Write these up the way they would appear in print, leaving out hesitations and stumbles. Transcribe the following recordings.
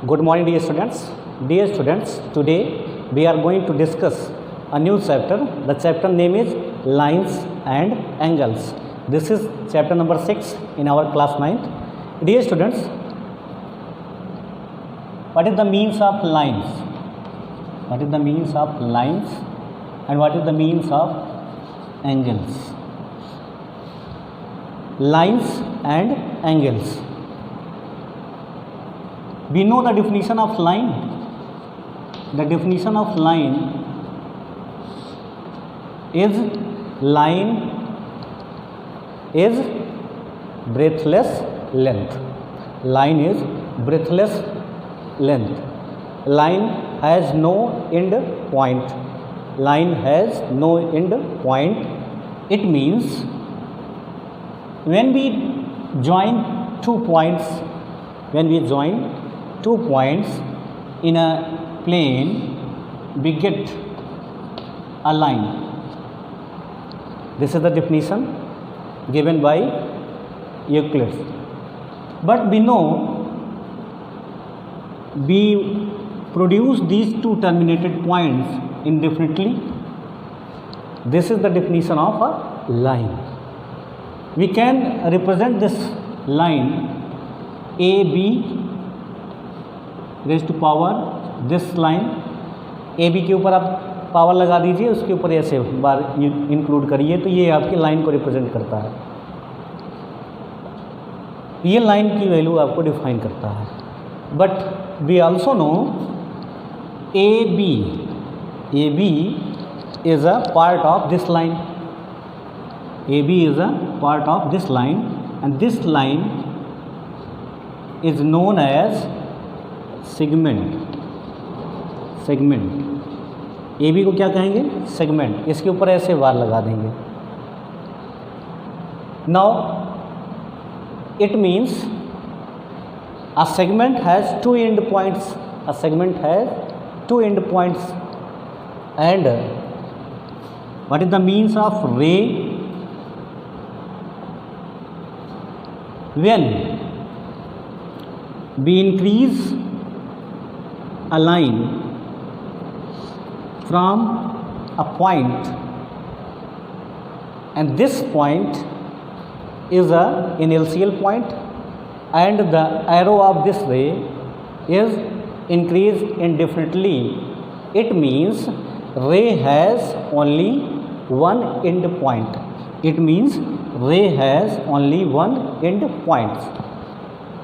Good morning, dear students. Dear students, today we are going to discuss a new chapter. The chapter name is Lines and Angles. This is chapter number 6 in our class 9th. Dear students, what is the means of lines? What is the means of lines and what is the means of angles? Lines and angles. We know the definition of line. The definition of line is breathless length. Line is breathless length. Line has no end point. Line has no end point. It means when we join 2 points, in a plane, we get a line. This is the definition given by Euclid. But we know we produce these 2 terminated points indefinitely. This is the definition of a line. We can represent this line AB raise to power this line AB के ऊपर आप power लगा दीजिए, उसके ऊपर ऐसे बार include करिए, तो ये आपकी लाइन को रिप्रेजेंट करता है. ये लाइन की वैल्यू आपको डिफाइन करता है. But we also know AB is a part of this line. AB is a part of this line and this line is known as segment. AB को क्या कहेंगे? सेगमेंट. इसके ऊपर ऐसे बार लगा देंगे. Now it means a segment has 2 end points. A segment has 2 end points and what is the means of रे? When we increase a line from a point and this point is a initial point and the arrow of this ray is increased indefinitely, it means ray has only one end point. It means ray has only one end point.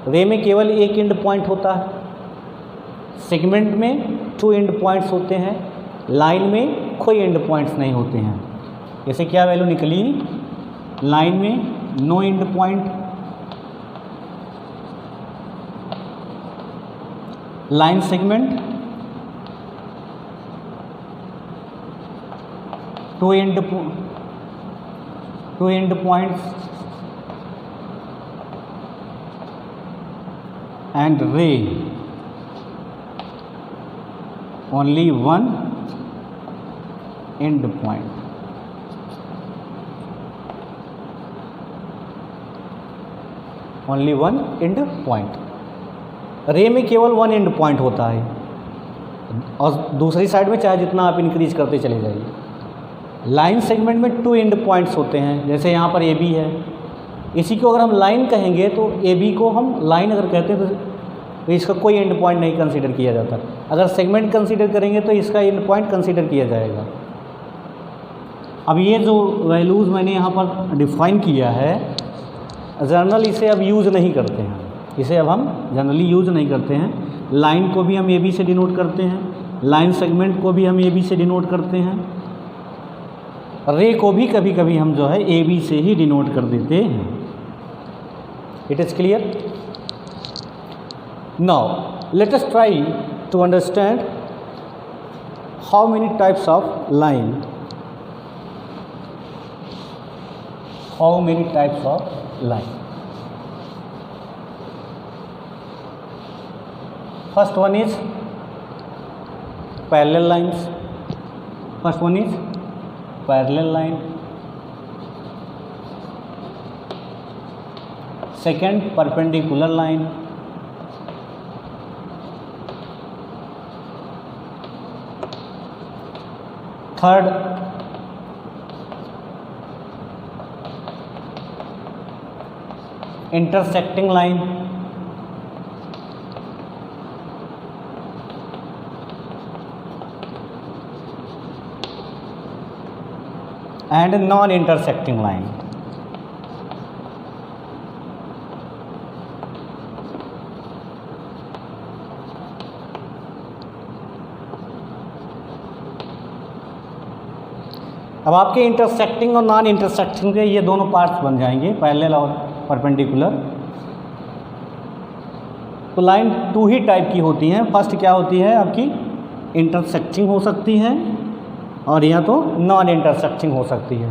रे में केवल एक and point होता है. Segment में 2 end points होते हैं. Line में कोई एंड पॉइंट्स नहीं होते हैं. ऐसे क्या वैल्यू निकली? लाइन में no end point, line segment 2 end points and ray only one end point. Only one end point. रे में केवल 1 एंड पॉइंट होता है और दूसरी साइड में चाहे जितना आप इंक्रीज करते चले जाइए. लाइन सेगमेंट में 2 एंड पॉइंट्स होते हैं. जैसे यहाँ पर AB है, इसी को अगर हम लाइन कहेंगे तो AB को हम लाइन अगर कहते हैं तो इसका कोई एंड पॉइंट नहीं कंसीडर किया जाता. अगर सेगमेंट कंसीडर करेंगे तो इसका एंड पॉइंट कंसीडर किया जाएगा. अब ये जो वैल्यूज़ मैंने यहाँ पर डिफाइन किया है, जनरल इसे अब यूज़ नहीं करते हैं. इसे अब हम जनरली यूज़ नहीं करते हैं. लाइन को भी हम AB से डिनोट करते हैं, लाइन सेगमेंट को भी हम AB से डिनोट करते हैं, रे को भी कभी कभी हम जो है AB से ही डिनोट कर देते हैं. It is clear? Now let us try to understand how many types of line. How many types of line? First one is parallel lines. First one is parallel line. Second perpendicular line. Third intersecting line, and non-intersecting line. अब आपके intersecting और non intersecting के ये दोनों parts बन जाएंगे, parallel और perpendicular. तो लाइन टू ही टाइप की होती हैं। फर्स्ट क्या होती है आपकी, इंटरसेक्टिंग हो सकती है और या तो नॉन इंटरसेक्टिंग हो सकती है।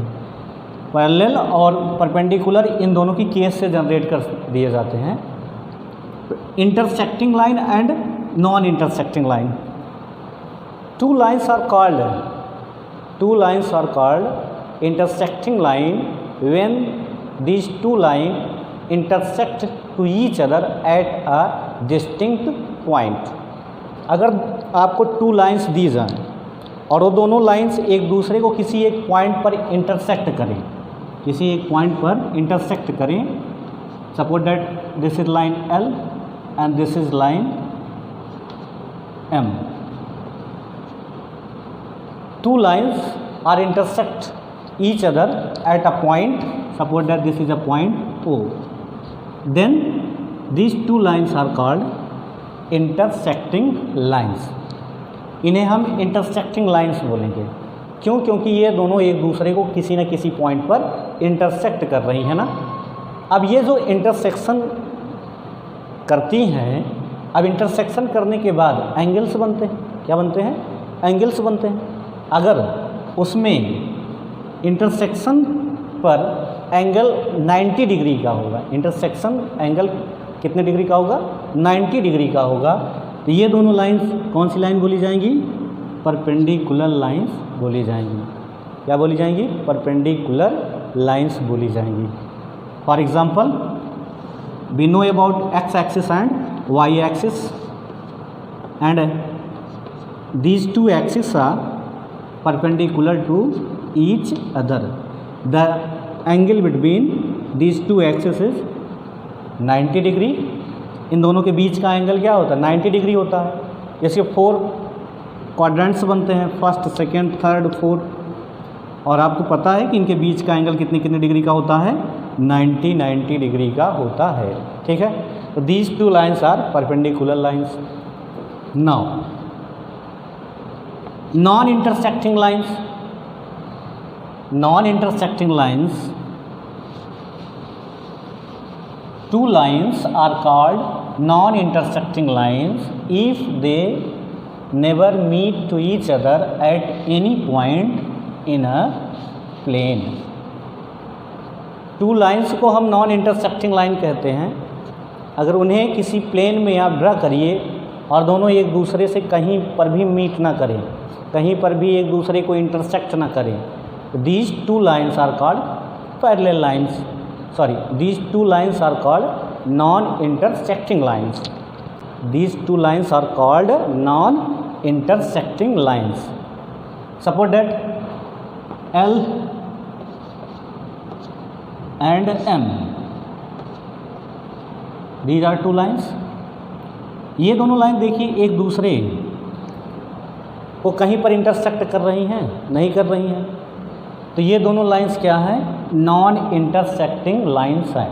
पैरेलल और परपेंडिकुलर इन दोनों की केस से जनरेट कर दिए जाते हैं। Intersecting line and non intersecting line, two lines are called intersecting line when these two lines intersect to each other at a distinct point। अगर आपको टू लाइंस दी जाएं और वो दोनों लाइंस एक दूसरे को किसी एक पॉइंट पर इंटरसेक्ट करें, किसी एक पॉइंट पर इंटरसेक्ट करें, suppose that this is line L and this is line M। Two lines are intersect each other at a point, suppose that this is a point O, then these two lines are called intersecting lines। इन्हें हम intersecting lines बोलेंगे। क्यों? क्योंकि ये दोनों एक दूसरे को किसी न किसी पॉइंट पर इंटरसेक्ट कर रही हैं ना। अब ये जो इंटरसेक्शन करती हैं, अब इंटरसेक्शन करने के बाद एंगल्स बनते हैं। क्या बनते हैं? एंगल्स बनते हैं। अगर उसमें इंटरसेक्शन पर एंगल 90 डिग्री का होगा, इंटरसेक्शन एंगल कितने डिग्री का होगा? 90 डिग्री का होगा, तो ये दोनों लाइंस कौन सी लाइन बोली जाएंगी? परपेंडिकुलर लाइंस बोली जाएंगी। क्या बोली जाएंगी? परपेंडिकुलर लाइंस बोली जाएंगी। For example, we know about x axis and y axis, and these two axes are perpendicular to each other. The angle between these two axes is 90 degree. इन दोनों के बीच का एंगल क्या होता है? 90 डिग्री होता है। इसके 4 क्वाड्रेंट्स बनते हैं, फर्स्ट, सेकंड, थर्ड, फोर्थ, और आपको पता है कि इनके बीच का एंगल कितने कितने डिग्री का होता है? 90 डिग्री का होता है। ठीक है, तो these two lines are perpendicular lines. Now non-intersecting lines, two lines are called non-intersecting lines if they never meet to each other at any point in a plane। Two lines को हम non intersecting line कहते हैं अगर उन्हें किसी plane में आप draw करिए और दोनों एक दूसरे से कहीं पर भी मीट ना करें, कहीं पर भी एक दूसरे को इंटरसेक्ट ना करें। These two lines are called parallel lines, these two lines are called non intersecting lines. These two lines are called non intersecting lines. Suppose that L and M, these are two lines। ये दोनों line देखिए एक दूसरे को कहीं पर intersect कर रही हैं? नहीं कर रही हैं। तो ये दोनों लाइंस क्या हैं? नॉन इंटरसेक्टिंग लाइंस हैं।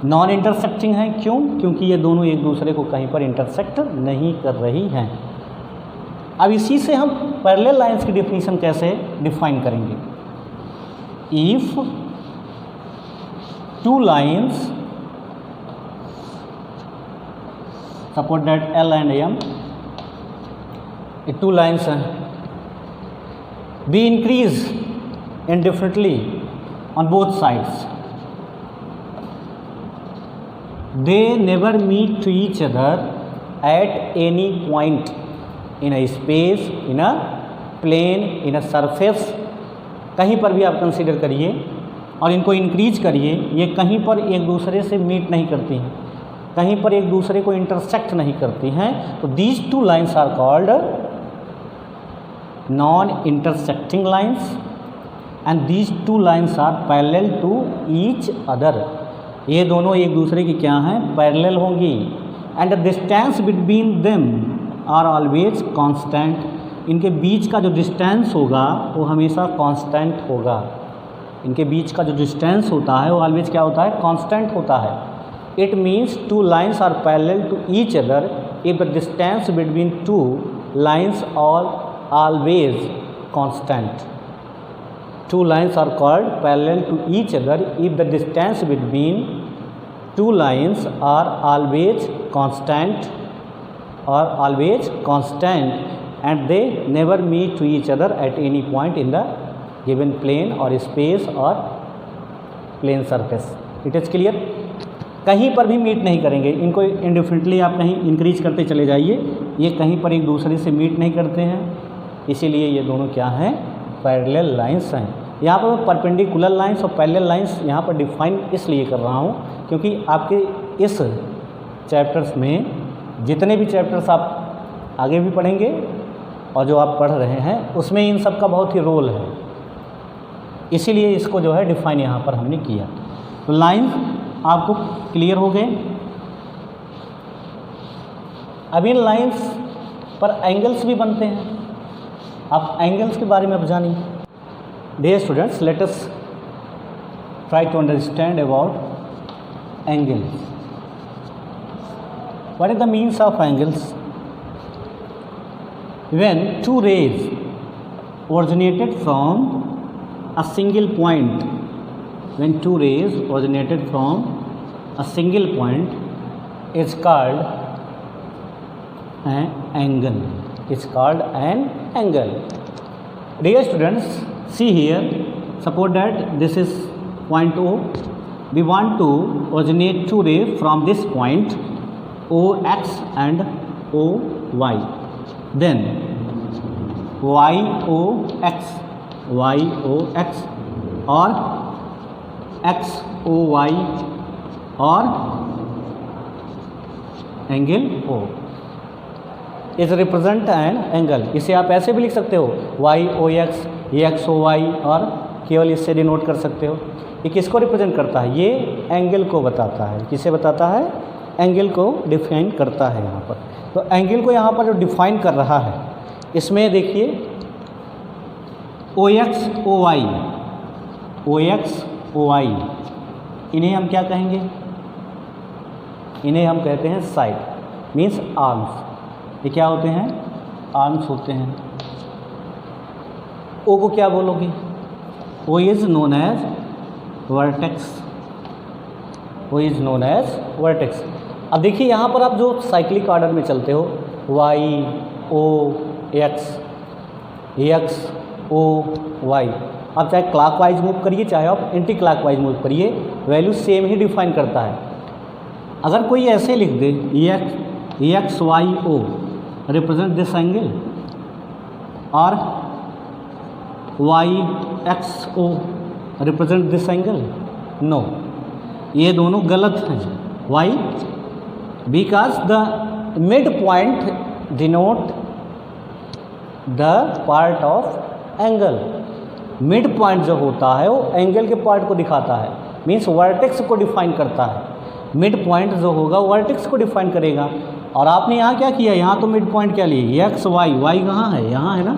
नॉन इंटरसेक्टिंग हैं क्यों? क्योंकि ये दोनों एक दूसरे को कहीं पर इंटरसेक्ट नहीं कर रही हैं। अब इसी से हम पैरेलल लाइंस की डेफिनेशन कैसे डिफाइन करेंगे? If two lines, suppose that L and M, ये टू लाइंस हैं, we increase indefinitely on both sides, they never meet to each other at any point in a space, in a plane, in a surface। कहीं पर भी आप consider करिए और इनको increase करिए, ये कहीं पर एक दूसरे से मीट नहीं करती हैं, कहीं पर एक दूसरे को इंटरसेक्ट नहीं करती हैं। तो these two lines are called non intersecting lines and these two lines are parallel to each other. ये दोनों एक दूसरे की क्या हैं, पैरेलल होंगी। And the distance between them are always constant. इनके बीच का जो डिस्टेंस होगा वो हमेशा कांस्टेंट होगा। इनके बीच का जो डिस्टेंस होता है वो ऑलवेज क्या होता है, कांस्टेंट होता है। It means two lines are parallel to each other if the distance between two lines are always constant. Two lines are called parallel to each other if the distance between two lines are always constant and they never meet to each other at any point in the given plane or space or plane surface. It is clear? कहीं पर भी meet नहीं करेंगे इनको, इंडिफरेंटली आप कहीं increase करते चले जाइए, ये कहीं पर एक दूसरे से मीट नहीं करते हैं, इसीलिए ये दोनों क्या हैं, पैरेलल लाइंस हैं। यहाँ पर मैं परपेंडिकुलर लाइंस और पैरेलल लाइंस यहाँ पर डिफाइन इसलिए कर रहा हूँ क्योंकि आपके इस चैप्टर्स में जितने भी चैप्टर्स आप आगे भी पढ़ेंगे और जो आप पढ़ रहे हैं उसमें इन सब का बहुत ही रोल है, इसीलिए इसको जो है डिफाइन यहाँ पर हमने किया। तो लाइन आपको क्लियर हो गए। अब इन लाइंस पर एंगल्स भी बनते हैं, आप एंगल्स के बारे में अब जानिए। Dear students, let us try to understand about angles. What is the means of angles? When two rays originated from a single point, when two rays originated from a single point is called an angle. It's called an angle. Dear students, see here, suppose that this is point O. We want to originate two rays from this point OX and OY. Then YOX or XOY or angle O is represent an angle. इसे आप ऐसे भी लिख सकते हो YOX, XOY और केवल इससे डिनोट कर सकते हो। ये किसको रिप्रेजेंट करता है, ये एंगल को बताता है। किसे बताता है, एंगल को डिफाइन करता है यहाँ पर। तो एंगल को यहाँ पर जो डिफाइन कर रहा है इसमें देखिए OX OY इन्हें हम क्या कहेंगे, इन्हें हम कहते हैं साइड, मीन्स आर्म्स। ये क्या होते हैं, आर्म्स होते हैं। ओ को क्या बोलोगे, O is known as vertex, O is known as vertex. अब देखिए यहाँ पर आप जो साइक्लिक ऑर्डर में चलते हो Y O X X O Y, आप चाहे क्लॉकवाइज मूव करिए चाहे आप एंटी क्लॉकवाइज मूव करिए, वैल्यू सेम ही डिफाइन करता है। अगर कोई ऐसे लिख दे X Y O represent this angle और YXO represent this angle, no, ये दोनों गलत हैं। Why, because the midpoint denote the part of angle. Midpoint जो होता है वो एंगल के पार्ट को दिखाता है, मीन्स वर्टेक्स को डिफाइन करता है। मिड पॉइंट जो होगा वर्टेक्स को डिफाइन करेगा। और आपने यहाँ क्या किया, यहाँ तो मिड पॉइंट क्या लिए, एक्स वाई कहाँ है, यहाँ है ना,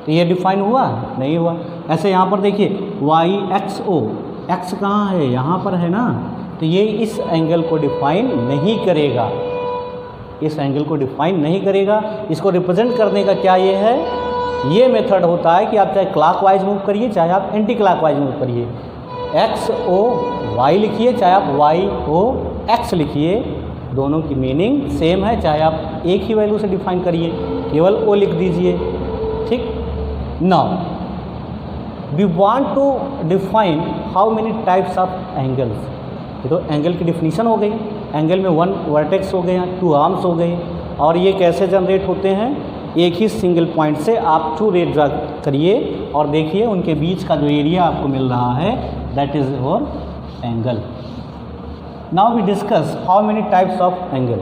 तो ये डिफाइन हुआ नहीं हुआ। ऐसे यहाँ पर देखिए YXO, एक्स कहाँ है, यहाँ पर है ना, तो ये इस एंगल को डिफाइन नहीं करेगा, इस एंगल को डिफाइन नहीं करेगा। इसको रिप्रेजेंट करने का क्या ये है, ये मेथड होता है कि आप चाहे क्लॉकवाइज मूव करिए चाहे आप एंटी क्लॉकवाइज मूव करिए, XOY लिखिए चाहे आप YOX लिखिए, दोनों की मीनिंग सेम है। चाहे आप एक ही वैल्यू से डिफाइन करिए, केवल O लिख दीजिए, ठीक। Now we want to define how many types of angles. ये तो एंगल की डिफिनीशन हो गई, एंगल में 1 वर्टेक्स हो गए, 2 आर्म्स हो गए, और ये कैसे जनरेट होते हैं, एक ही सिंगल पॉइंट से आप 2 रे ड्रा करिए और देखिए उनके बीच का जो एरिया आपको मिल रहा है that is your angle. Now we discuss how many types of angle,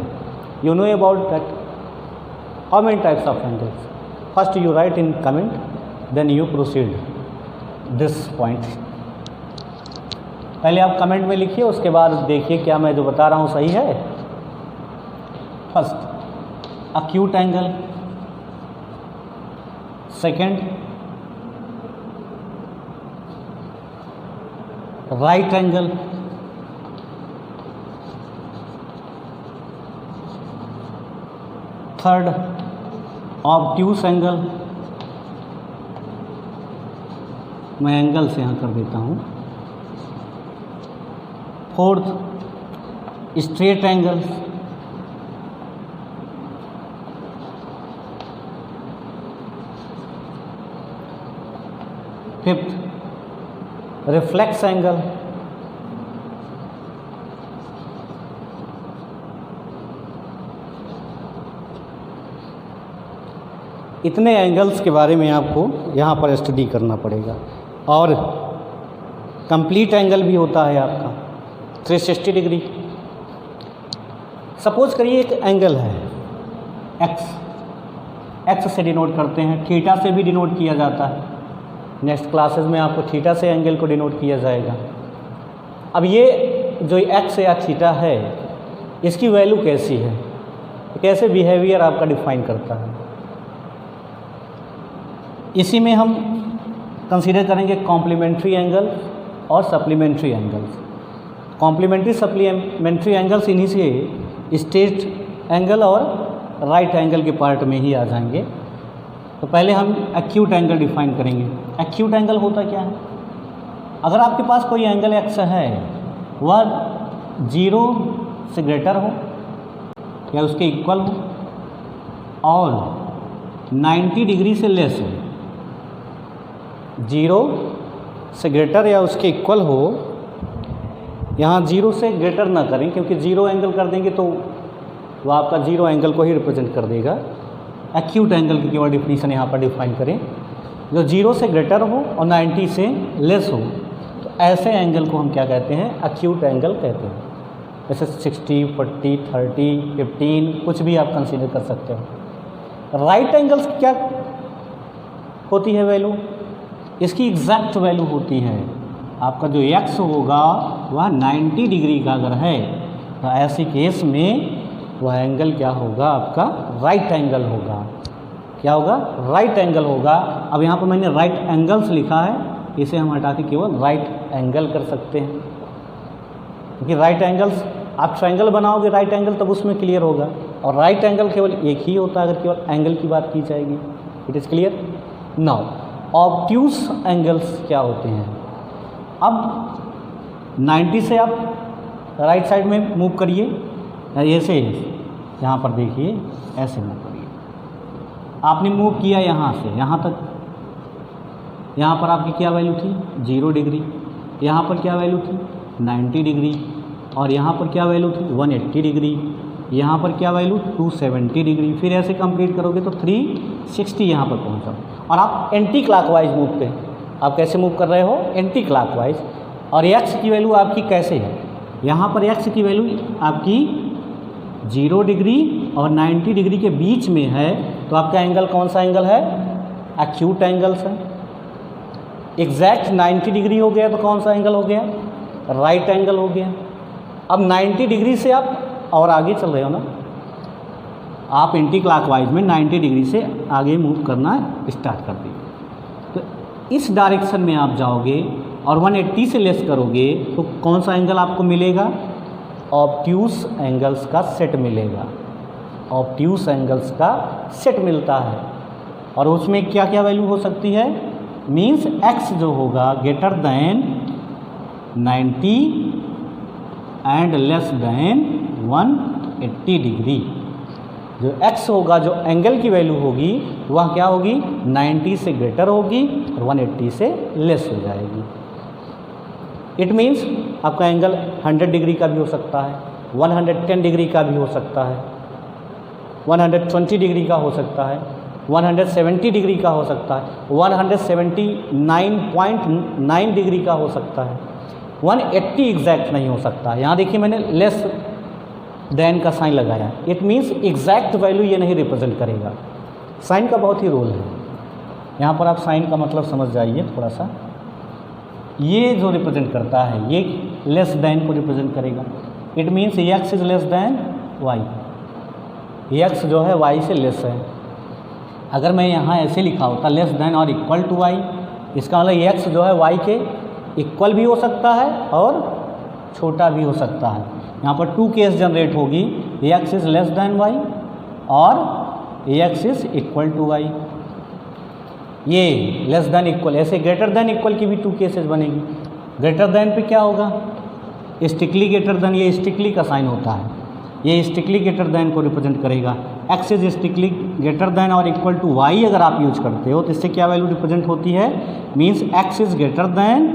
you know about that, how many types of angles. First you write in comment, then you proceed this point. पहले आप comment में लिखिए, उसके बाद देखिए क्या मैं जो बता रहा हूँ सही है। First acute angle, second right angle, third obtuse angle, मैं एंगल से यहाँ कर देता हूँ, fourth straight angle, fifth reflex angle, इतने एंगल्स के बारे में आपको यहाँ पर स्टडी करना पड़ेगा। और कंप्लीट एंगल भी होता है आपका 360 डिग्री। सपोज करिए एक एंगल है एक्स से डिनोट करते हैं, थीटा से भी डिनोट किया जाता है। नेक्स्ट क्लासेस में आपको थीटा से एंगल को डिनोट किया जाएगा। अब ये जो एक्स या थीटा है, इसकी वैल्यू कैसी है, कैसे बिहेवियर आपका डिफाइन करता है, इसी में हम कंसीडर करेंगे कॉम्प्लीमेंट्री एंगल और supplementary angles. Complementary supplementary angles इन्हीं से स्ट्रेट एंगल और राइट एंगल के पार्ट में ही आ जाएंगे। तो पहले हम एक्यूट एंगल डिफाइन करेंगे। एक्यूट एंगल होता क्या है? अगर आपके पास कोई एंगल एक्स है, वह 0 से ग्रेटर हो या उसके इक्वल हो और 90 डिग्री से लेस हो, 0 से ग्रेटर या उसके इक्वल हो। यहाँ 0 से ग्रेटर ना करें, क्योंकि 0 एंगल कर देंगे तो वह आपका 0 एंगल को ही रिप्रेजेंट कर देगा। एक्यूट एंगल की केवल डिफिनीशन यहाँ पर डिफाइन करें, जो 0 से ग्रेटर हो और 90 से लेस हो, तो ऐसे एंगल को हम क्या कहते हैं? एक्यूट एंगल कहते हैं। जैसे 60, 40, 30, 15 कुछ भी आप कंसीडर कर सकते हो। राइट एंगल्स की क्या होती है वैल्यू? इसकी एग्जैक्ट वैल्यू होती है, आपका जो एक्स होगा वह 90 डिग्री का अगर है, तो ऐसी केस में वह एंगल क्या होगा? आपका राइट एंगल होगा। क्या होगा? राइट एंगल होगा। अब यहाँ पर मैंने राइट एंगल्स लिखा है, इसे हम हटा के केवल राइट एंगल कर सकते हैं, क्योंकि राइट एंगल्स आप ट्रायंगल बनाओगे राइट एंगल, तब उसमें क्लियर होगा। और राइट एंगल केवल एक ही होता है अगर केवल एंगल की बात की जाएगी। It is clear now. Obtuse angles क्या होते हैं? अब 90 से आप राइट साइड में मूव करिए, ऐसे यहाँ पर देखिए, ऐसे मूव करिए। आपने मूव किया यहाँ से यहाँ तक, यहाँ पर आपकी क्या वैल्यू थी? 0 डिग्री। यहाँ पर क्या वैल्यू थी? 90 डिग्री। और यहाँ पर क्या वैल्यू थी? 180 डिग्री। यहाँ पर क्या वैल्यू? 270 डिग्री। फिर ऐसे कंप्लीट करोगे तो 360 यहाँ पर पहुँचा। और आप एंटी क्लॉकवाइज मूव पे, आप कैसे मूव कर रहे हो? Anti clockwise. और एक्स की वैल्यू आपकी कैसे है? यहाँ पर एक्स की वैल्यू आपकी 0 डिग्री और 90 डिग्री के बीच में है, तो आपका एंगल कौन सा एंगल है? एक्यूट एंगल्स है। एग्जैक्ट 90 डिग्री हो गया तो कौन सा एंगल हो गया? राइट एंगल हो गया। अब 90 डिग्री से आप और आगे चल रहे हो ना, आप एंटी क्लॉकवाइज में 90 डिग्री से आगे मूव करना स्टार्ट कर दीजिए। तो इस डायरेक्शन में आप जाओगे और 180 से लेस करोगे तो कौन सा एंगल आपको मिलेगा? ऑब्ट्यूस एंगल्स का सेट मिलेगा। ऑब्ट्यूस एंगल्स का सेट मिलता है। और उसमें क्या क्या वैल्यू हो सकती है? मीन्स एक्स जो होगा greater than 90 and less than 180 degree. जो एक्स होगा, जो एंगल की वैल्यू होगी, वह क्या होगी? 90 से ग्रेटर होगी और 180 से लेस हो जाएगी। इट मीन्स आपका एंगल 100 डिग्री का भी हो सकता है, 110 डिग्री का भी हो सकता है, 120 डिग्री का हो सकता है, 170 डिग्री का हो सकता है, 179.9 डिग्री का हो सकता है, 180 एग्जैक्ट नहीं हो सकता। यहाँ देखिए मैंने लेस देन का साइन लगाया। इट मीन्स एग्जैक्ट वैल्यू ये नहीं रिप्रेजेंट करेगा। साइन का बहुत ही रोल है। यहाँ पर आप साइन का मतलब समझ जाइए थोड़ा सा। ये जो रिप्रेजेंट करता है ये लेस देन को रिप्रेजेंट करेगा। It means x is less than y, x जो है वाई से लेस है। अगर मैं यहाँ ऐसे लिखा होता लेस देन और इक्वल टू वाई, इसका मतलब एक्स जो है वाई के इक्वल भी हो सकता है और छोटा भी हो सकता है। यहाँ पर टू केस जनरेट होगी, X is less than Y और X is equal to Y. ये लेस देन इक्वल, ऐसे ग्रेटर देन इक्वल की भी टू केसेस बनेगी। ग्रेटर देन पे क्या होगा, स्टिकली ग्रेटर देन, ये स्टिकली का साइन होता है, ये स्टिकली ग्रेटर देन को रिप्रेजेंट करेगा। एक्स इज स्टिकली ग्रेटर देन और इक्वल टू वाई अगर आप यूज करते हो तो इससे क्या वैल्यू रिप्रेजेंट होती है, means x is greater than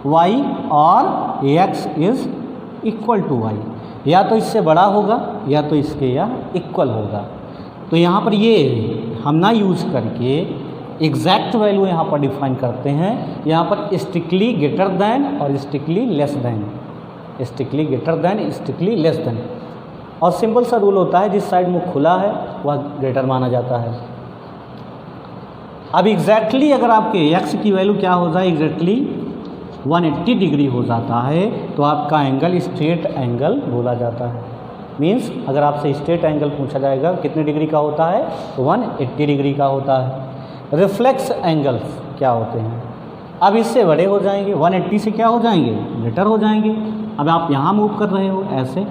Y और X is equal to Y, या तो इससे बड़ा होगा या तो इसके या इक्वल होगा। तो यहाँ पर ये हम ना यूज करके एग्जैक्ट वैल्यू यहाँ पर डिफाइन करते हैं। यहाँ पर स्टिकली ग्रेटर देन और strictly less than, strictly greater than strictly less than. और सिंपल सा रूल होता है, जिस साइड मुँह खुला है वह ग्रेटर माना जाता है। अब एग्जैक्टली अगर आपके एक्स की वैल्यू क्या हो जाए, एग्जैक्टली 180 डिग्री हो जाता है तो आपका एंगल स्ट्रेट एंगल बोला जाता है। मीन्स अगर आपसे स्ट्रेट एंगल पूछा जाएगा कितने डिग्री का होता है तो 180 डिग्री का होता है। रिफ्लेक्स एंगल्स क्या होते हैं, अब इससे बड़े हो जाएंगे, 180 से क्या हो जाएंगे, ग्रेटर हो जाएंगे। अब आप यहाँ मूव कर रहे हो ऐसे,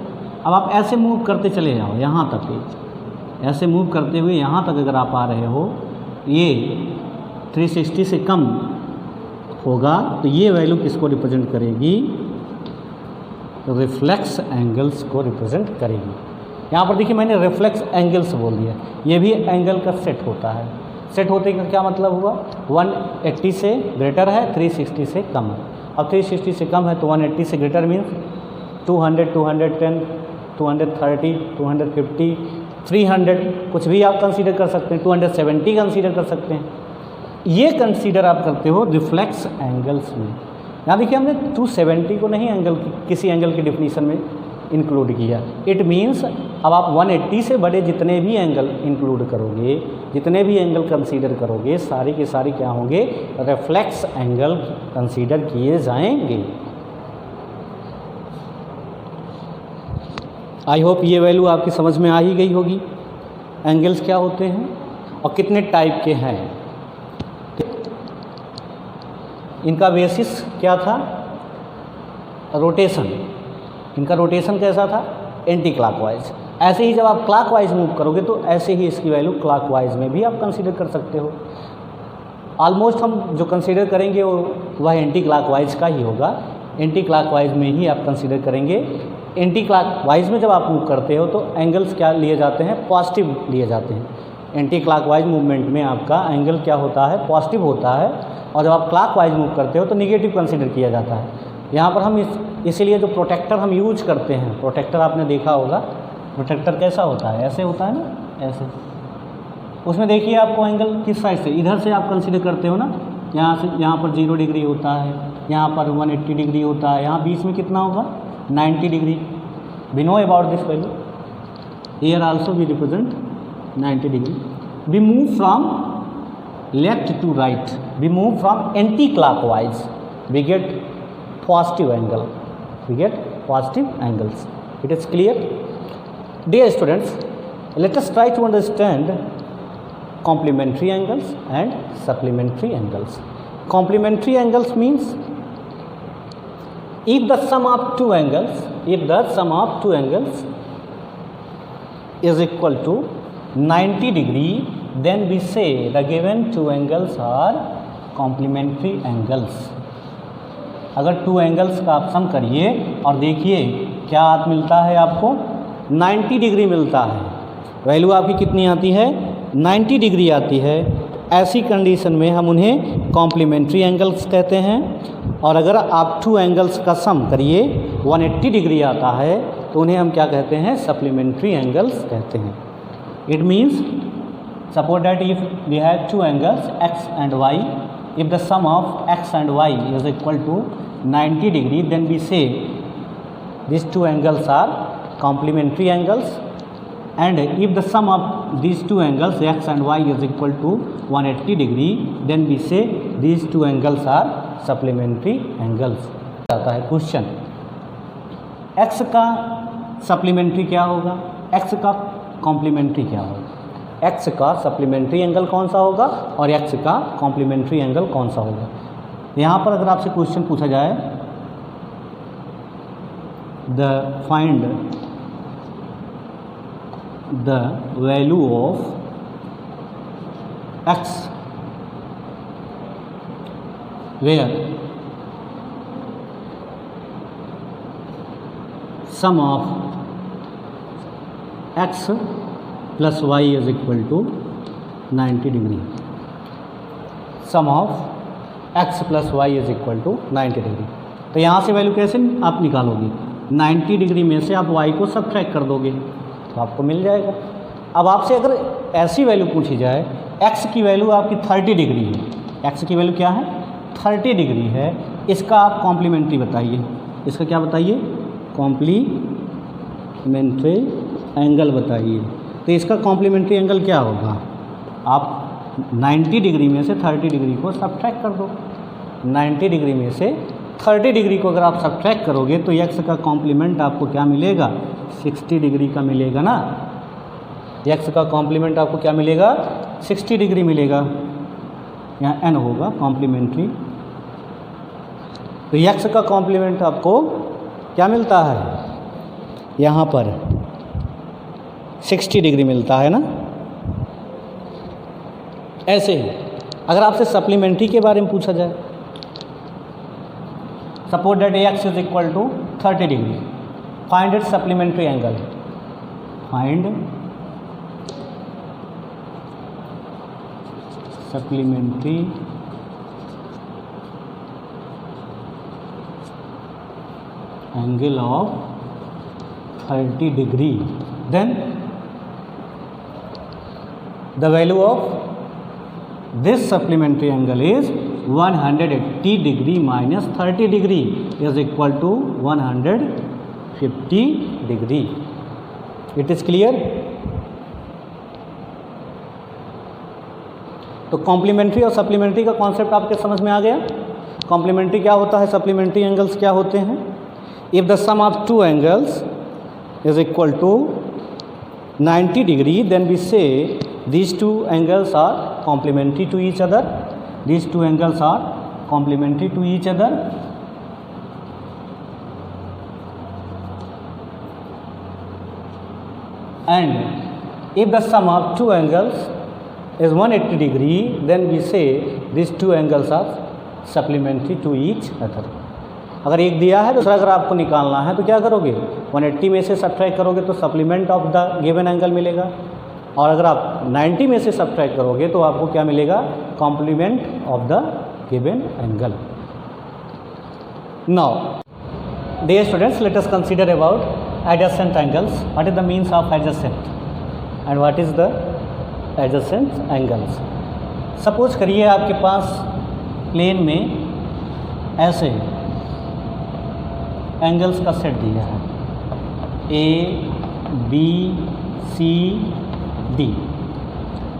अब आप ऐसे मूव करते चले जाओ यहाँ तक, ऐसे मूव करते हुए यहाँ तक अगर आप आ रहे हो, ये 360 से कम होगा तो ये वैल्यू किसको रिप्रेजेंट करेगी, रिफ्लेक्स एंगल्स को रिप्रेजेंट करेगी। यहाँ पर देखिए मैंने रिफ्लेक्स एंगल्स बोल दिया, ये भी एंगल का सेट होता है। सेट होते का क्या मतलब हुआ, 180 से ग्रेटर है, 360 से कम है। अब 360 से कम है तो 180 से ग्रेटर मीन्स 200, 210, 230, 250, 300 कुछ भी आप कंसीडर कर सकते हैं, 270 कंसीडर कर सकते हैं। ये कंसीडर आप करते हो रिफ्लेक्स एंगल्स में। यहाँ देखिए हमने 270 को नहीं एंगल किसी एंगल की डिफिनीशन में इंक्लूड किया। इट मीन्स अब आप 180 से बड़े जितने भी एंगल इंक्लूड करोगे, जितने भी एंगल कंसीडर करोगे, सारी के सारी क्या होंगे, रिफ्लेक्स एंगल कंसीडर किए जाएंगे। आई होप ये वैल्यू आपकी समझ में आ ही गई होगी, एंगल्स क्या होते हैं और कितने टाइप के हैं। इनका बेसिस क्या था, रोटेशन। इनका रोटेशन कैसा था, एंटी क्लॉकवाइज। ऐसे ही जब आप क्लॉकवाइज मूव करोगे तो ऐसे ही इसकी वैल्यू क्लॉकवाइज में भी आप कंसीडर कर सकते हो। ऑलमोस्ट हम जो कंसीडर करेंगे वह एंटी क्लॉकवाइज का ही होगा, एंटी क्लॉकवाइज में ही आप कंसीडर करेंगे। एंटी क्लॉकवाइज में जब आप मूव करते हो तो एंगल्स क्या लिए जाते हैं, पॉजिटिव लिए जाते हैं। एंटी क्लॉकवाइज मूवमेंट में आपका एंगल क्या होता है, पॉजिटिव होता है, और जब आप क्लॉकवाइज मूव करते हो तो निगेटिव कंसीडर किया जाता है। यहाँ पर हम इसीलिए जो प्रोटेक्टर हम यूज करते हैं, प्रोटेक्टर आपने देखा होगा, प्रोटेक्टर कैसा होता है, ऐसे होता है ना, ऐसे। उसमें देखिए आपको एंगल किस साइड से, इधर से आप कंसीडर करते हो ना, यहाँ से यहाँ पर 0 डिग्री होता है, यहाँ पर 180 डिग्री होता है, यहाँ बीच में कितना होगा 90 degree. We know about this value, here also we represent 90 degree. We move from left to right, we move from anti-clockwise, we get positive angle, we get positive angles. It is clear? Dear students, let us try to understand complementary angles and supplementary angles. Complementary angles means if the sum of two angles, if the sum of two angles is equal to 90 degree, then we say the given two angles are complementary angles. अगर two angles का आप सम करिए और देखिए क्या मिलता है आपको, 90 डिग्री मिलता है। वैल्यू आपकी कितनी आती है, 90 डिग्री आती है। ऐसी कंडीशन में हम उन्हें कॉम्प्लीमेंट्री एंगल्स कहते हैं। और अगर आप टू एंगल्स का सम करिए 180 डिग्री आता है तो उन्हें हम क्या कहते हैं, सप्लीमेंट्री एंगल्स कहते हैं। It means suppose that if we have two angles x and y, if the sum of x and y is equal to 90 degree, then we say these two angles are complementary angles. and if the sum of these two angles x and y is equal to 180 degree, then we say these two angles are supplementary angles. आता है question, x का supplementary क्या होगा, x का complementary क्या होगा, x का supplementary angle कौन सा होगा और x का कॉम्प्लीमेंट्री एंगल कौन सा होगा। यहाँ पर अगर आपसे क्वेश्चन पूछा जाए find the value of x where sum of x plus y is equal to 90 degree, sum of x plus y is equal to 90 degree. तो यहाँ से वैल्यू कैसे आप निकालोगे, 90 डिग्री में से आप y को सब्ट्रैक्ट कर दोगे तो आपको मिल जाएगा। अब आपसे अगर ऐसी वैल्यू पूछी जाए, x की वैल्यू आपकी 30 डिग्री है, x की वैल्यू क्या है 30 डिग्री है, इसका आप कॉम्प्लीमेंट्री बताइए, इसका क्या बताइए कॉम्प्लीमेंट्री एंगल बताइए। तो इसका कॉम्प्लीमेंट्री एंगल क्या होगा, आप 90 डिग्री में से 30 डिग्री को सब्ट्रैक्ट कर दो, 90 डिग्री में से 30 डिग्री को अगर आप सब्ट्रैक्ट करोगे तो x का कॉम्प्लीमेंट आपको क्या मिलेगा 60 डिग्री का मिलेगा ना, x का कॉम्प्लीमेंट आपको क्या मिलेगा 60 डिग्री मिलेगा, यहाँ n होगा कॉम्प्लीमेंट्री। तो x का कॉम्प्लीमेंट आपको क्या मिलता है, यहाँ पर 60 डिग्री मिलता है ना। ऐसे ही अगर आपसे सप्लीमेंट्री के बारे में पूछा जाए, suppose that x is equal to 30 degree, find it supplementary angle, find supplementary angle of 30 degree, then the value of this supplementary angle is 180 degree minus 30 degree is equal to 150 degree. It is clear? तो complementary और supplementary का concept आपके समझ में आ गया। Complementary क्या होता है, सप्लीमेंट्री एंगल्स क्या होते हैं, if the sum of two angles is equal to 90 degree, then we say these two angles are complementary to each other, these two angles are complementary to each other, and if the sum of two angles is 180 degree, then we say these two angles are supplementary to each other. अगर एक दिया है दूसरा अगर आपको निकालना है तो क्या करोगे, 180 में से सब्ट्रैक्ट करोगे तो supplement of the given angle मिलेगा, और अगर आप 90 में से सब्ट्रैक्ट करोगे तो आपको क्या मिलेगा, complement of the given angle. Now dear students, let us consider about adjacent angles. What is the means of adjacent and what is the adjacent angles. सपोज करिए आपके पास प्लेन में ऐसे एंगल्स का सेट दिया है ए बी सी डी।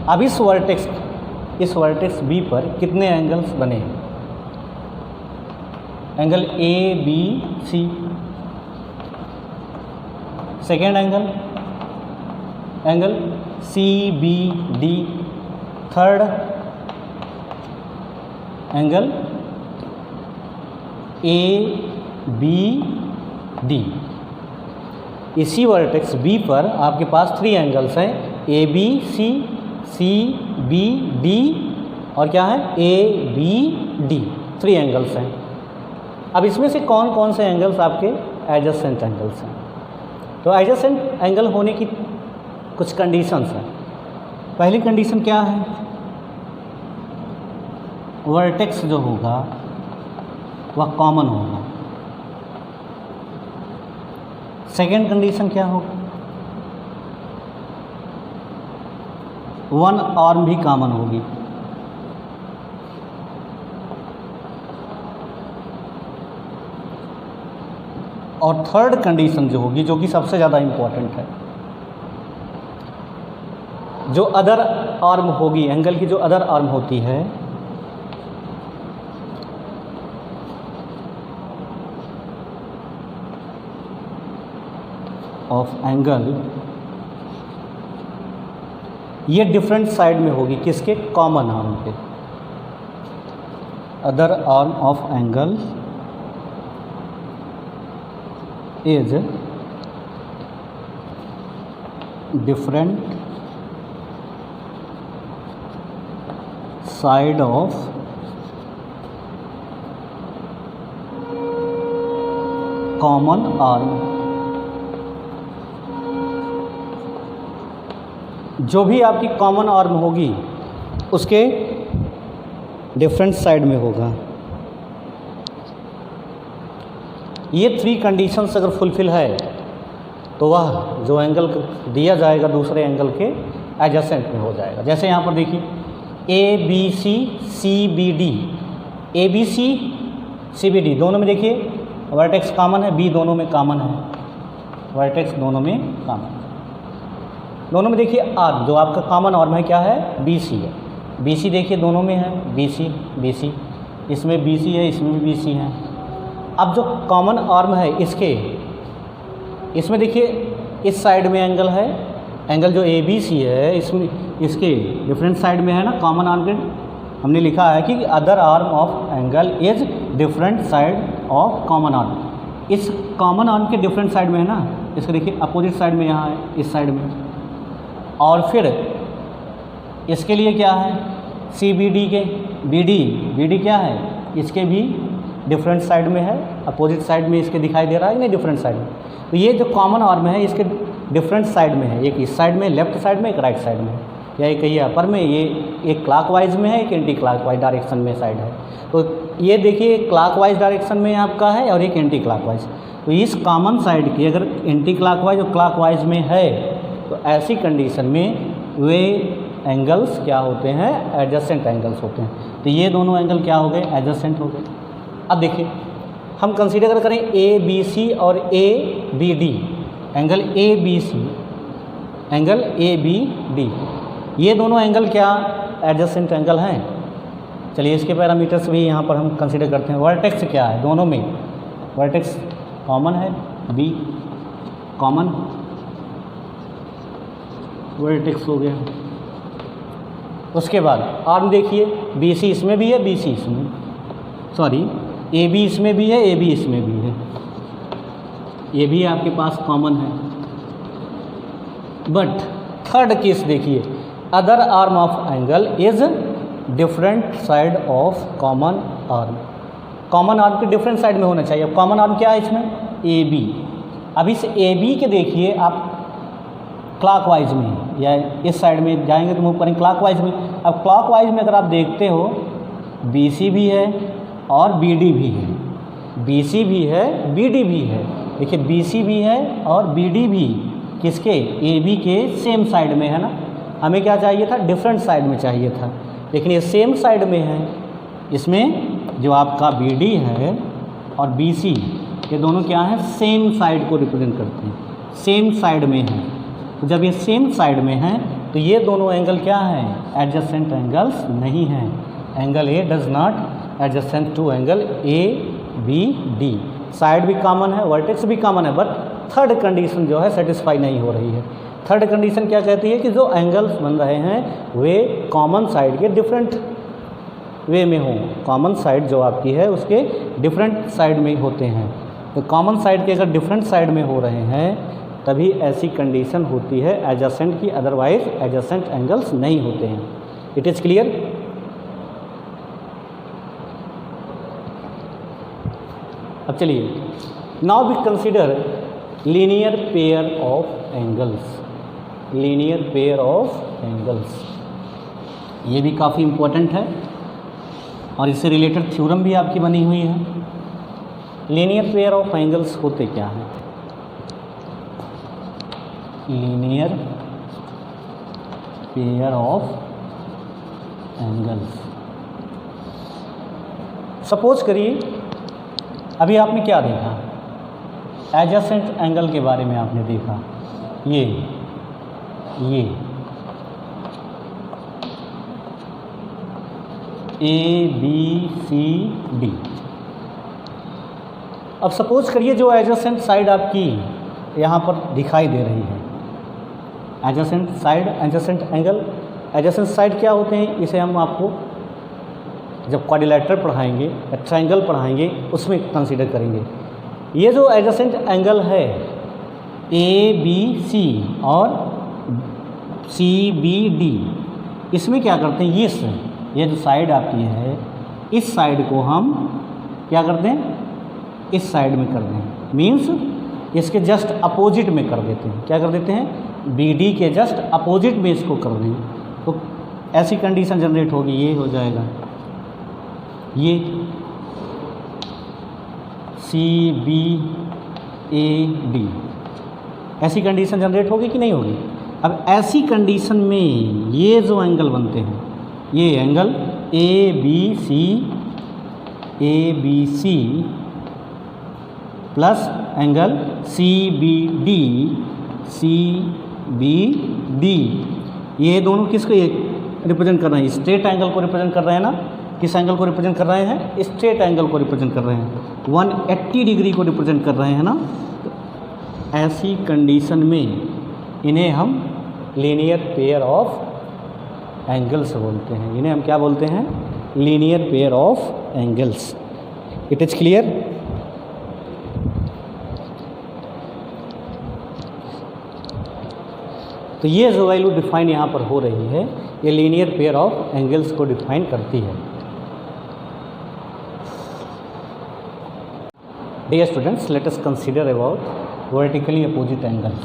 अब इस वर्टेक्स बी पर कितने एंगल्स बने हैं, angle A B C, second angle C B D, third angle A B D. इसी वर्टेक्स बी पर आपके पास 3 एंगल्स हैं, A B C, C B D, और क्या है ए बी डी, 3 एंगल्स हैं। अब इसमें से कौन कौन से एंगल्स आपके एडजेसेंट एंगल्स हैं। तो एडजेसेंट एंगल होने की कुछ कंडीशंस हैं। पहली कंडीशन क्या है, वर्टेक्स जो होगा वह कॉमन होगा। सेकेंड कंडीशन क्या होगा, वन आर्म भी कॉमन होगी। और थर्ड कंडीशन जो होगी, जो कि सबसे ज़्यादा इम्पोर्टेंट है, जो अदर आर्म होगी, एंगल की जो अदर आर्म होती है ऑफ एंगल, ये डिफरेंट साइड में होगी, किसके? कॉमन आर्म के। Other arm of angle is different side of common arm. जो भी आपकी कॉमन आर्म होगी उसके डिफरेंट साइड में होगा। ये 3 कंडीशंस अगर फुलफिल है तो वह जो एंगल दिया जाएगा दूसरे एंगल के एडजेसेंट में हो जाएगा। जैसे यहाँ पर देखिए ABC CBD, ABC CBD दोनों में देखिए वर्टेक्स कॉमन है, B दोनों में कॉमन है, वर्टेक्स दोनों में कॉमन है। दोनों में देखिए आर्म जो आपका कॉमन आर्म है क्या है? BC है। BC देखिए दोनों में है, BC इसमें BC है, इसमें भी BC है। अब जो कॉमन आर्म है इसमें देखिए इस साइड में एंगल है, एंगल जो ABC है इसमें इसके डिफरेंट साइड में है ना कॉमन आर्म के। हमने लिखा है कि other arm of angle is different side of common arm. इस कॉमन आर्म के डिफरेंट साइड में है ना, इसके देखिए अपोजिट साइड में यहाँ है, इस साइड में। और फिर इसके लिए क्या है? CBD के BD क्या है? इसके भी डिफरेंट साइड में है, अपोजिट साइड में इसके दिखाई दे रहा है नहीं, डिफरेंट साइड में। तो ये जो कॉमन आर्म है इसके डिफरेंट साइड में है, एक इस साइड में लेफ्ट साइड में, एक राइट साइड में, या एक कहिए अपर में, ये एक क्लॉकवाइज में है, एक एंटी क्लॉकवाइज डायरेक्शन में साइड है। तो ये देखिए क्लॉकवाइज डायरेक्शन में आपका है और एक एंटी क्लॉकवाइज। तो इस कॉमन साइड की अगर एंटी क्लॉकवाइज और क्लॉकवाइज में है तो ऐसी कंडीशन में वे एंगल्स क्या होते हैं? एडजेसेंट एंगल्स होते हैं। तो ये दोनों एंगल क्या हो गए? एडजेसेंट हो गए। अब देखिए हम कंसीडर करें ABC और ABD, एंगल ABD, ये दोनों एंगल क्या एडजेसेंट एंगल हैं? चलिए इसके पैरामीटर्स भी यहाँ पर हम कंसीडर करते हैं। वर्टेक्स क्या है? दोनों में वर्टेक्स कॉमन है, B कॉमन वर्टेक्स हो गया। उसके बाद आर्म देखिए BC इसमें भी है, BC इसमें, सॉरी AB इसमें भी है, AB इसमें भी है, ये भी आपके पास कॉमन है। बट थर्ड केस देखिए, other arm of angle is different side of common arm. Common arm के डिफरेंट साइड में होना चाहिए। कॉमन आर्म क्या है इसमें? AB। अब इस AB के देखिए आप क्लॉकवाइज में या इस साइड में जाएंगे तो मूव करेंगे क्लॉकवाइज में। अब क्लॉकवाइज में अगर आप देखते हो BC भी है और BD भी है, BC भी है, BD भी है। देखिए BC भी है और BD भी किसके? AB के सेम साइड में है ना। हमें क्या चाहिए था? डिफरेंट साइड में चाहिए था, लेकिन ये सेम साइड में है। इसमें जो आपका BD है और BC ये दोनों क्या हैं? सेम साइड को रिप्रेजेंट करते हैं, सेम साइड में हैं। तो जब ये सेम साइड में हैं तो ये दोनों एंगल क्या हैं? एडजेसेंट एंगल्स नहीं हैं। Angle A does not adjacent to angle ABD। Side भी कॉमन है, वर्टेक्स भी कॉमन है, बट थर्ड कंडीशन जो है सेटिस्फाई नहीं हो रही है। थर्ड कंडीशन क्या कहती है? कि जो एंगल्स बन रहे हैं वे कॉमन साइड के डिफरेंट वे में हों। कॉमन साइड जो आपकी है उसके डिफरेंट साइड में होते हैं। तो कॉमन साइड के अगर डिफरेंट साइड में हो रहे हैं तभी ऐसी कंडीशन होती है एडजेसेंट की, अदरवाइज एडजेसेंट एंगल्स नहीं होते हैं। It is clear? अब चलिए now we consider linear pair of angles. Linear pair of angles ये भी काफ़ी इम्पोर्टेंट है और इससे रिलेटेड थ्योरम भी आपकी बनी हुई है। लीनियर पेयर ऑफ एंगल्स होते क्या हैं? लीनियर पेयर ऑफ एंगल्स, सपोज करिए अभी आपने क्या देखा? एडजेसेंट एंगल के बारे में आपने देखा, ये ABCD। अब सपोज करिए जो एडजेसेंट साइड आपकी यहाँ पर दिखाई दे रही है, adjacent side, adjacent angle. Adjacent side क्या होते हैं, इसे हम आपको जब क्वाड्रिलेटरल पढ़ाएंगे या ट्रायंगल पढ़ाएंगे उसमें कंसीडर करेंगे। ये जो एडजेसेंट एंगल है ABC और CBD, इसमें क्या करते हैं, ये जो साइड आपकी है इस साइड को हम क्या करते हैं, इस साइड में कर दें, मीन्स इसके जस्ट अपोजिट में कर देते हैं। क्या कर देते हैं, BD के जस्ट अपोजिट में इसको कर दें, तो ऐसी कंडीशन जनरेट होगी, ये हो जाएगा ये CBAD, ऐसी कंडीशन जनरेट होगी कि नहीं होगी। अब ऐसी कंडीशन में ये जो एंगल बनते हैं, ये angle ABC plus angle CBD, ये दोनों किसको रिप्रेजेंट कर रहे हैं, स्ट्रेट एंगल को रिप्रेजेंट कर रहे हैं ना। किस एंगल को रिप्रेजेंट कर रहे हैं, स्ट्रेट एंगल को रिप्रेजेंट कर रहे हैं, 180 डिग्री को रिप्रेजेंट कर रहे हैं ना। तो ऐसी कंडीशन में इन्हें हम लीनियर पेयर ऑफ एंगल्स बोलते हैं। इन्हें हम क्या बोलते हैं, linear pair of angles. It is clear. तो ये जो वैल्यू डिफाइन यहाँ पर हो रही है, ये लीनियर पेयर ऑफ एंगल्स को डिफाइन करती है। Dear students, let us consider about vertically opposite angles.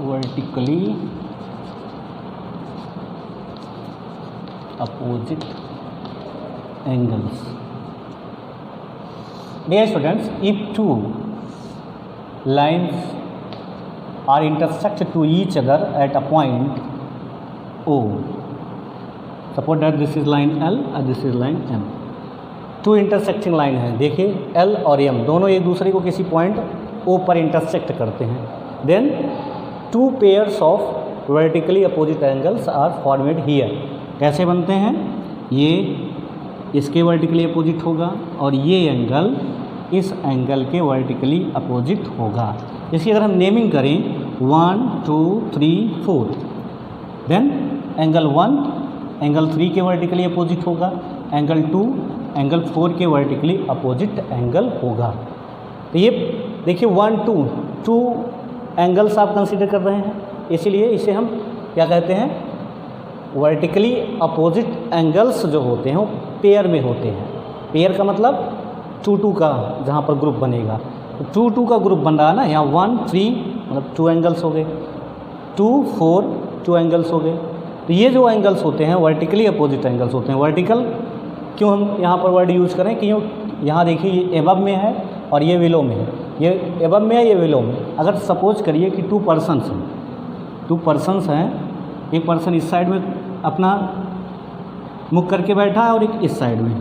Vertically opposite angles. Dear students, if two lines are intersect to each other at a point O, suppose that this is line L and this is line M. Two intersecting line है, देखिए L और M दोनों एक दूसरे को किसी point O पर intersect करते हैं। Then two pairs of vertically opposite angles are formed here. कैसे बनते हैं, ये इसके वर्टिकली अपोजिट होगा और ये एंगल इस एंगल के वर्टिकली अपोजिट होगा। इसकी अगर हम नेमिंग करें 1 2 3 4, देन एंगल 1 एंगल 3 के वर्टिकली अपोजिट होगा, एंगल 2 एंगल 4 के वर्टिकली अपोजिट एंगल होगा। तो ये देखिए 1 2 एंगल्स आप कंसीडर कर रहे हैं, इसीलिए इसे हम क्या कहते हैं, वर्टिकली अपोजिट एंगल्स जो होते हैं वो पेयर में होते हैं। पेयर का मतलब 2 2 का जहाँ पर ग्रुप बनेगा, तो 2 2 का ग्रुप बन रहा है ना, यहाँ 1 3 मतलब 2 एंगल्स हो गए, 2 4 2 एंगल्स हो गए। तो ये जो एंगल्स होते हैं वर्टिकली अपोजिट एंगल्स होते हैं। वर्टिकल क्यों हम यहाँ पर वर्ड यूज़ करें, क्यों, यहाँ देखिए ये एबव में है और ये विलो में है, ये एबव में है ये विलो में। अगर सपोज करिए कि 2 पर्सन्स हैं, एक पर्सन इस साइड में अपना मुख करके बैठा है और एक इस साइड में,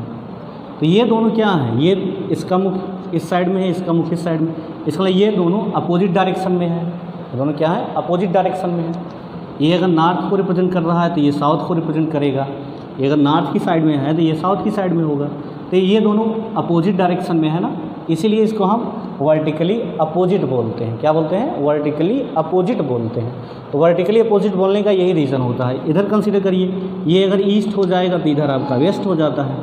तो ये दोनों क्या हैं, ये इसका मुख इस साइड में है, इसका मुख इस साइड में, इसलिए ये दोनों अपोजिट डायरेक्शन में है। दोनों क्या है, अपोजिट डायरेक्शन में है। ये अगर नॉर्थ को रिप्रेजेंट कर रहा है तो ये साउथ को रिप्रेजेंट करेगा, ये अगर नॉर्थ की साइड में है तो ये साउथ की साइड में होगा। तो ये दोनों अपोजिट डायरेक्शन में है ना, इसीलिए इसको हम वर्टिकली अपोजिट बोलते हैं। क्या बोलते हैं, वर्टिकली अपोजिट बोलते हैं। तो वर्टिकली अपोजिट बोलने का यही रीज़न होता है। इधर कंसीडर करिए, ये अगर ईस्ट हो जाएगा तो इधर आपका वेस्ट हो जाता है,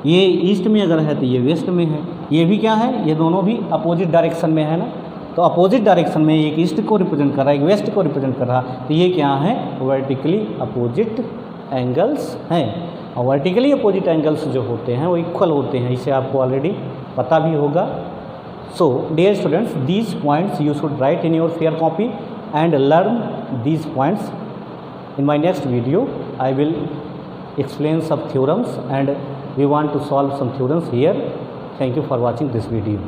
ये ईस्ट में अगर है तो ये वेस्ट में है, ये भी क्या है, ये दोनों भी अपोजिट डायरेक्शन में है ना। तो अपोजिट डायरेक्शन में एक ईस्ट को रिप्रेजेंट कर रहा है, एक वेस्ट को रिप्रेजेंट कर रहा है, तो ये क्या है, वर्टिकली अपोजिट एंगल्स हैं। और वर्टिकली अपोजिट एंगल्स जो होते हैं वो इक्वल होते हैं, इसे आपको ऑलरेडी पता भी होगा। So dear students, these points you should write in your fair copy and learn these points. In my next video I will explain some theorems and we want to solve some theorems here. Thank you for watching this video.